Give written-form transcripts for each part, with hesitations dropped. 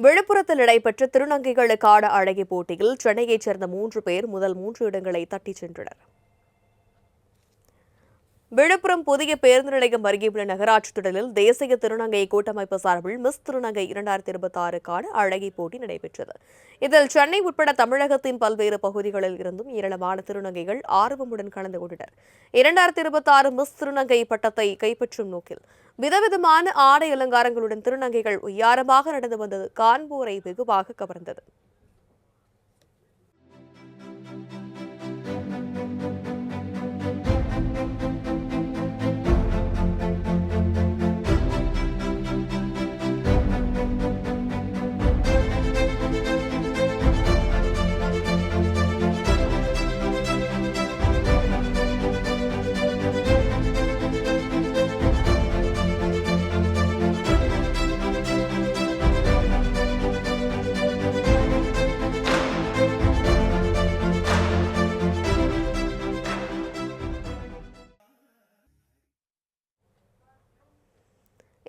விழுப்புரத்தில் நடைபெற்ற திருநங்கைகளுக்கான அழகி போட்டியில் சென்னையைச் சேர்ந்த 3 பேர் முதல் 3 இடங்களை தட்டிச் சென்றனர். விழுப்புரம் புதிய பேருந்து நிலையம் அருகே உள்ள நகராட்சி திடலில் தேசிய திருநங்கை கூட்டமைப்பு சார்பில் மிஸ் திருநங்கை 2026க்கான அழகி போட்டி நடைபெற்றது. இதில் சென்னை உட்பட தமிழகத்தின் பல்வேறு பகுதிகளில் இருந்தும் ஏராளமான திருநங்கைகள் ஆர்வமுடன் கலந்து கொண்டனர். 2026 மிஸ் திருநங்கை பட்டத்தை கைப்பற்றும் நோக்கில் விதவிதமான ஆடை அலங்காரங்களுடன் திருநங்கைகள் உய்யாரமாக நடந்து வந்தது காண்போரை வெகுவாக கவர்ந்தது.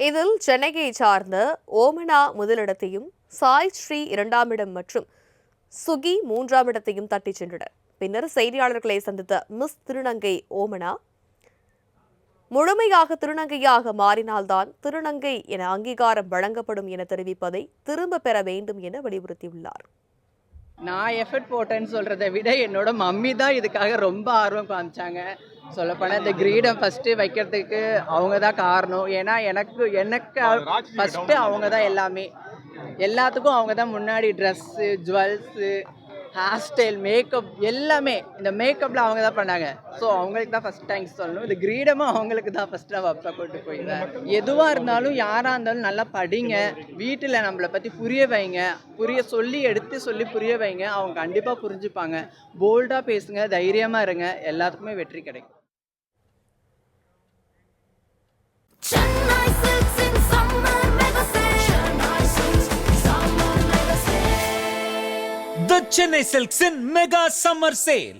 இதில் சென்னையை சார்ந்த ஓமனா முதலிடத்தையும், சாய் ஸ்ரீ 2ஆம் இடம் மற்றும் சுகி 3ஆம் இடத்தையும் தட்டிச் சென்றனர். பின்னர் செய்தியாளர்களை சந்தித்த மிஸ் திருநங்கை ஓமனா, முழுமையாக திருநங்கையாக மாறினால்தான் திருநங்கை என அங்கீகாரம் வழங்கப்படும் என தெரிவிப்பதை திரும்ப பெற வேண்டும் என வலியுறுத்தியுள்ளார். நான் எஃபர்ட் போட்டேன்னு சொல்கிறத விட என்னோட மம்மி தான் இதுக்காக ரொம்ப ஆர்வம் காமிச்சாங்க. சொல்லப்போனால் இந்த கிரீடம் ஃபஸ்ட்டு வைக்கிறதுக்கு அவங்க தான் காரணம். ஏன்னா எனக்கு ஃபஸ்ட்டு அவங்க தான் எல்லாமே, எல்லாத்துக்கும் அவங்க தான் முன்னாடி. Dress, jewels, hair style, makeup எல்லாமே இந்த மேக்கப்பில் அவங்க தான் பண்ணாங்க. ஸோ அவங்களுக்கு தான் ஃபஸ்ட் தேங்க்ஸ் சொல்லணும். இந்த கிரீடமும் அவங்களுக்கு தான் ஃபஸ்ட்டு நான் வப்பா கொண்டு போயிருந்தேன். எதுவாக இருந்தாலும் யாராக இருந்தாலும் நல்லா படிங்க, வீட்டில் நம்மளை பற்றி புரிய வைங்க, எடுத்து சொல்லி புரிய வைங்க. அவங்க கண்டிப்பாக புரிஞ்சுப்பாங்க. போல்டாக பேசுங்க, தைரியமாக இருங்க, எல்லாத்துக்குமே வெற்றி கிடைக்கும். The Chennai Silks in Mega Summer Sale.